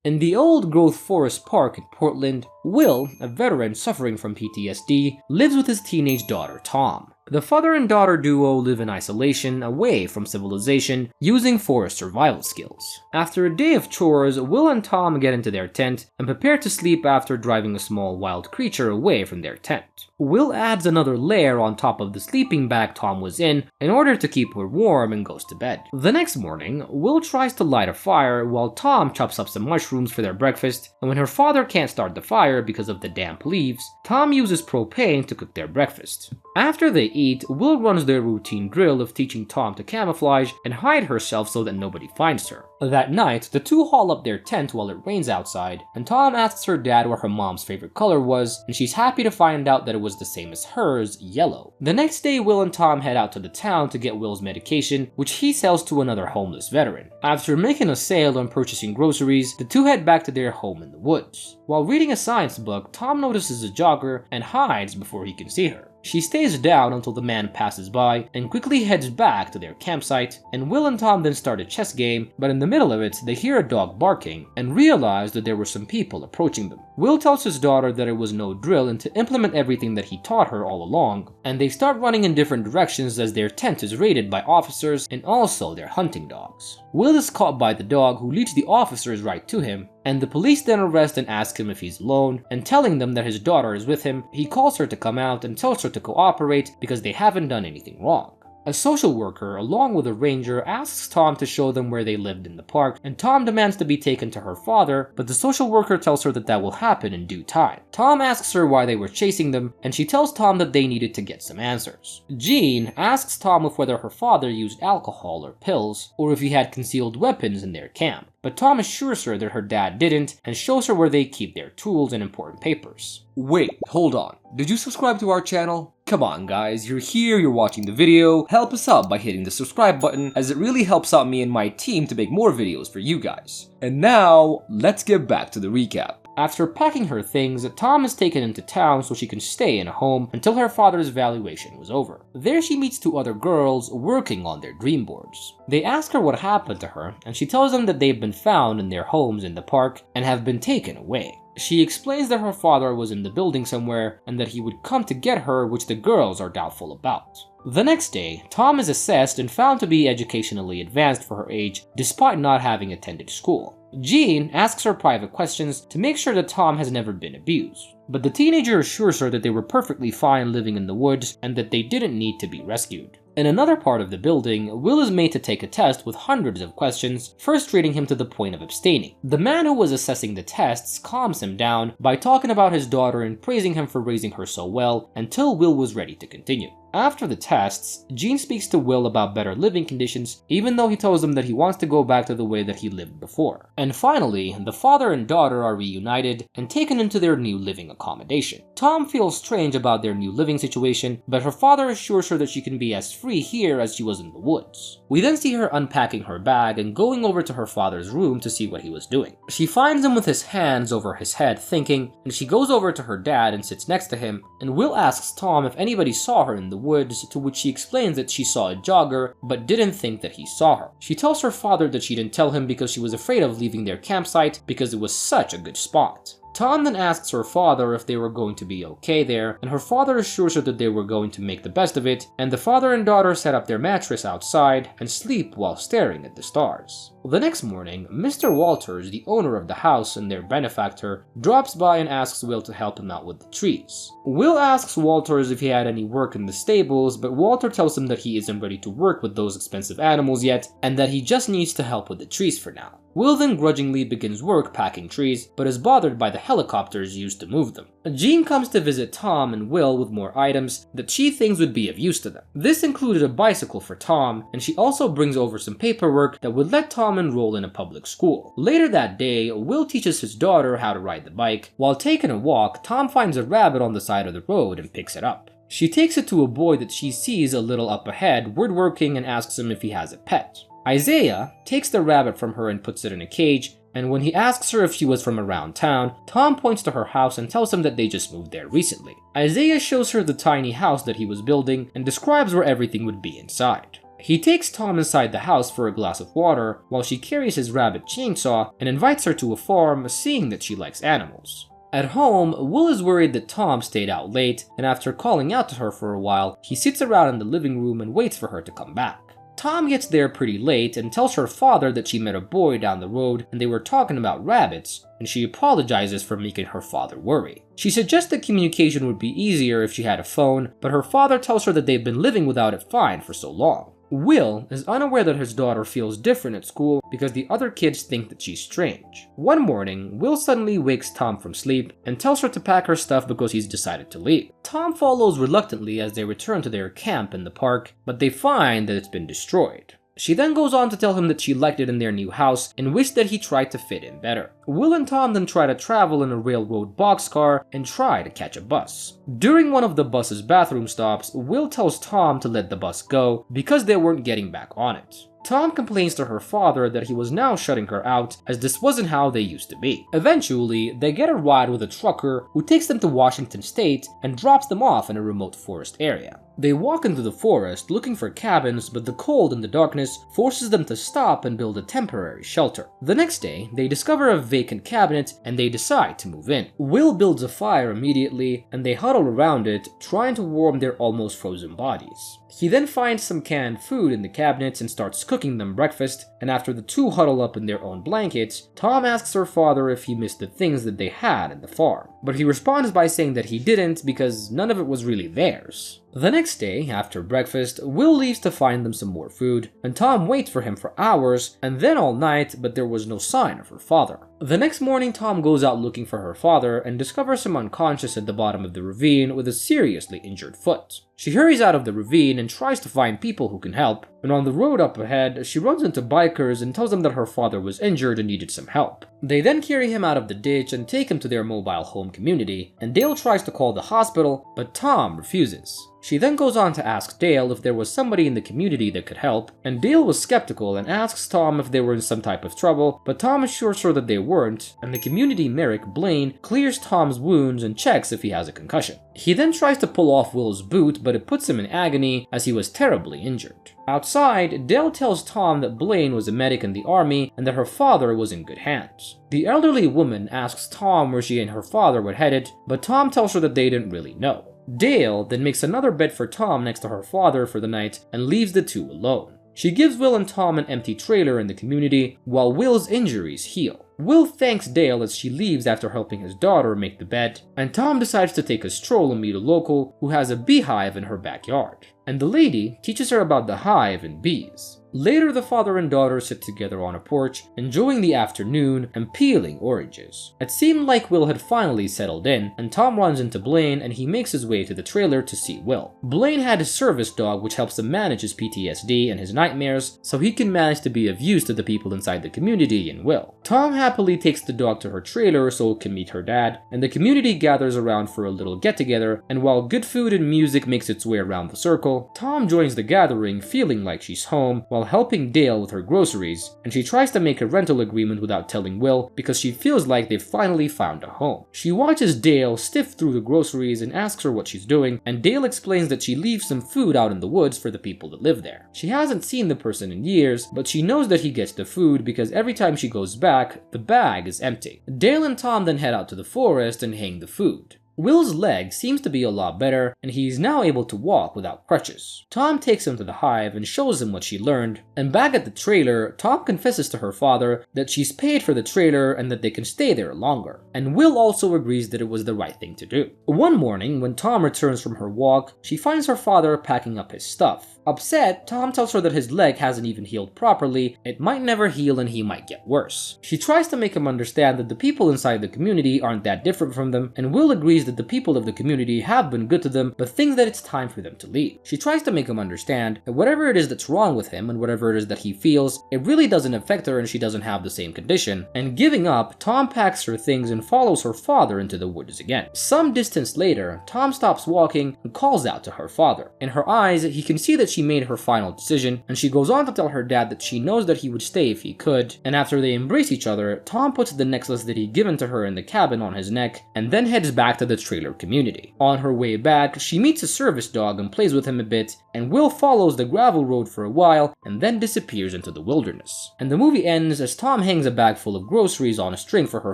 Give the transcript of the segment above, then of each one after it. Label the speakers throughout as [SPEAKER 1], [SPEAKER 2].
[SPEAKER 1] In the Old Growth Forest Park in Portland, Will, a veteran suffering from PTSD, lives with his teenage daughter, Tom. The father and daughter duo live in isolation, away from civilization, using forest survival skills. After a day of chores, Will and Tom get into their tent and prepare to sleep after driving a small wild creature away from their tent. Will adds another layer on top of the sleeping bag Tom was in order to keep her warm and goes to bed. The next morning, Will tries to light a fire while Tom chops up some mushrooms for their breakfast, and when her father can't start the fire because of the damp leaves, Tom uses propane to cook their breakfast. After they eat, Will runs their routine drill of teaching Tom to camouflage and hide herself so that nobody finds her. That night, the two haul up their tent while it rains outside, and Tom asks her dad what her mom's favorite color was, and she's happy to find out that it was the same as hers, yellow. The next day, Will and Tom head out to the town to get Will's medication, which he sells to another homeless veteran. After making a sale on purchasing groceries, the two head back to their home in the woods. While reading a science book, Tom notices a jogger and hides before he can see her. She stays down until the man passes by and quickly heads back to their campsite, and Will and Tom then start a chess game, but in the middle of it, they hear a dog barking and realize that there were some people approaching them. Will tells his daughter that it was no drill and to implement everything that he taught her all along, and they start running in different directions as their tent is raided by officers and also their hunting dogs. Will is caught by the dog, who leads the officers right to him, and the police then arrest and ask him if he's alone, and telling them that his daughter is with him, he calls her to come out and tells her to cooperate because they haven't done anything wrong. A social worker, along with a ranger, asks Tom to show them where they lived in the park, and Tom demands to be taken to her father, but the social worker tells her that that will happen in due time. Tom asks her why they were chasing them, and she tells Tom that they needed to get some answers. Jean asks Tom if whether her father used alcohol or pills, or if he had concealed weapons in their camp. But Tom assures her that her dad didn't, and shows her where they keep their tools and important papers.
[SPEAKER 2] Wait, hold on. Did you subscribe to our channel? Come on guys, you're here, you're watching the video. Help us out by hitting the subscribe button, as it really helps out me and my team to make more videos for you guys. And now, let's get back to the recap.
[SPEAKER 1] After packing her things, Tom is taken into town so she can stay in a home until her father's valuation was over. There she meets two other girls working on their dream boards. They ask her what happened to her, and she tells them that they've been found in their homes in the park and have been taken away. She explains that her father was in the building somewhere and that he would come to get her, which the girls are doubtful about. The next day, Tom is assessed and found to be educationally advanced for her age despite not having attended school. Jean asks her private questions to make sure that Tom has never been abused, but the teenager assures her that they were perfectly fine living in the woods and that they didn't need to be rescued. In another part of the building, Will is made to take a test with hundreds of questions, frustrating him to the point of abstaining. The man who was assessing the tests calms him down by talking about his daughter and praising him for raising her so well until Will was ready to continue. After the tests, Jean speaks to Will about better living conditions, even though he tells him that he wants to go back to the way that he lived before. And finally, the father and daughter are reunited and taken into their new living accommodation. Tom feels strange about their new living situation, but her father assures her that she can be as free here as she was in the woods. We then see her unpacking her bag and going over to her father's room to see what he was doing. She finds him with his hands over his head thinking, and she goes over to her dad and sits next to him, and Will asks Tom if anybody saw her in the woods, to which she explains that she saw a jogger but didn't think that he saw her. She tells her father that she didn't tell him because she was afraid of leaving their campsite because it was such a good spot. Tom then asks her father if they were going to be okay there, and her father assures her that they were going to make the best of it, and the father and daughter set up their mattress outside and sleep while staring at the stars. The next morning, Mr. Walters, the owner of the house and their benefactor, drops by and asks Will to help him out with the trees. Will asks Walters if he had any work in the stables, but Walter tells him that he isn't ready to work with those expensive animals yet, and that he just needs to help with the trees for now. Will then grudgingly begins work packing trees, but is bothered by the helicopters used to move them. Jean comes to visit Tom and Will with more items that she thinks would be of use to them. This included a bicycle for Tom, and she also brings over some paperwork that would let Tom enroll in a public school. Later that day, Will teaches his daughter how to ride the bike. While taking a walk, Tom finds a rabbit on the side of the road and picks it up. She takes it to a boy that she sees a little up ahead woodworking and asks him if he has a pet. Isaiah takes the rabbit from her and puts it in a cage, and when he asks her if she was from around town, Tom points to her house and tells him that they just moved there recently. Isaiah shows her the tiny house that he was building and describes where everything would be inside. He takes Tom inside the house for a glass of water while she carries his rabbit chainsaw and invites her to a farm, seeing that she likes animals. At home, Will is worried that Tom stayed out late, and after calling out to her for a while, he sits around in the living room and waits for her to come back. Tom gets there pretty late and tells her father that she met a boy down the road and they were talking about rabbits, and she apologizes for making her father worry. She suggests that communication would be easier if she had a phone, but her father tells her that they've been living without it fine for so long. Will is unaware that his daughter feels different at school because the other kids think that she's strange. One morning, Will suddenly wakes Tom from sleep and tells her to pack her stuff because he's decided to leave. Tom follows reluctantly as they return to their camp in the park, but they find that it's been destroyed. She then goes on to tell him that she liked it in their new house and wished that he tried to fit in better. Will and Tom then try to travel in a railroad boxcar and try to catch a bus. During one of the bus's bathroom stops, Will tells Tom to let the bus go because they weren't getting back on it. Tom complains to her father that he was now shutting her out as this wasn't how they used to be. Eventually, they get a ride with a trucker who takes them to Washington State and drops them off in a remote forest area. They walk into the forest looking for cabins, but the cold and the darkness forces them to stop and build a temporary shelter. The next day, they discover a vacant cabinet and they decide to move in. Will builds a fire immediately and they huddle around it, trying to warm their almost frozen bodies. He then finds some canned food in the cabinets and starts cooking them breakfast, and after the two huddle up in their own blankets, Tom asks her father if he missed the things that they had in the farm. But he responds by saying that he didn't because none of it was really theirs. The next day, after breakfast, Will leaves to find them some more food, and Tom waits for him for hours and then all night, but there was no sign of her father. The next morning, Tom goes out looking for her father and discovers him unconscious at the bottom of the ravine with a seriously injured foot. She hurries out of the ravine and tries to find people who can help, and on the road up ahead, she runs into bikers and tells them that her father was injured and needed some help. They then carry him out of the ditch and take him to their mobile home community, and Dale tries to call the hospital, but Tom refuses. She then goes on to ask Dale if there was somebody in the community that could help, and Dale was skeptical and asks Tom if they were in some type of trouble, but Tom assures her that they weren't, and the community medic, Blaine, clears Tom's wounds and checks if he has a concussion. He then tries to pull off Will's boot, but it puts him in agony as he was terribly injured. Outside, Dale tells Tom that Blaine was a medic in the army and that her father was in good hands. The elderly woman asks Tom where she and her father were headed, but Tom tells her that they didn't really know. Dale then makes another bed for Tom next to her father for the night and leaves the two alone. She gives Will and Tom an empty trailer in the community while Will's injuries heal. Will thanks Dale as she leaves after helping his daughter make the bed, and Tom decides to take a stroll and meet a local who has a beehive in her backyard. And the lady teaches her about the hive and bees. Later, the father and daughter sit together on a porch, enjoying the afternoon and peeling oranges. It seemed like Will had finally settled in, and Tom runs into Blaine and he makes his way to the trailer to see Will. Blaine had a service dog which helps him manage his PTSD and his nightmares, so he can manage to be of use to the people inside the community and Will. Tom happily takes the dog to her trailer so it can meet her dad, and the community gathers around for a little get-together, and while good food and music makes its way around the circle, Tom joins the gathering feeling like she's home while helping Dale with her groceries, and she tries to make a rental agreement without telling Will because she feels like they've finally found a home. She watches Dale sift through the groceries and asks her what she's doing, and Dale explains that she leaves some food out in the woods for the people that live there. She hasn't seen the person in years, but she knows that he gets the food because every time she goes back, the bag is empty. Dale and Tom then head out to the forest and hang the food. Will's leg seems to be a lot better, and he's now able to walk without crutches. Tom takes him to the hive and shows him what she learned, and back at the trailer, Tom confesses to her father that she's paid for the trailer and that they can stay there longer, and Will also agrees that it was the right thing to do. One morning, when Tom returns from her walk, she finds her father packing up his stuff. Upset, Tom tells her that his leg hasn't even healed properly, it might never heal and he might get worse. She tries to make him understand that the people inside the community aren't that different from them, and Will agrees that the people of the community have been good to them, but thinks that it's time for them to leave. She tries to make him understand that whatever it is that's wrong with him and whatever it is that he feels, it really doesn't affect her and she doesn't have the same condition, and giving up, Tom packs her things and follows her father into the woods again. Some distance later, Tom stops walking and calls out to her father. In her eyes, he can see that she made her final decision, and she goes on to tell her dad that she knows that he would stay if he could, and after they embrace each other, Tom puts the necklace that he'd given to her in the cabin on his neck, and then heads back to the trailer community. On her way back, she meets a service dog and plays with him a bit, and Will follows the gravel road for a while, and then disappears into the wilderness. And the movie ends as Tom hangs a bag full of groceries on a string for her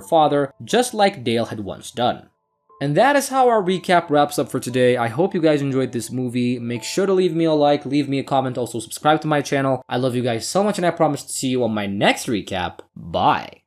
[SPEAKER 1] father, just like Dale had once done. And that is how our recap wraps up for today. I hope you guys enjoyed this movie. Make sure to leave me a like, leave me a comment, also subscribe to my channel. I love you guys so much, and I promise to see you on my next recap. Bye!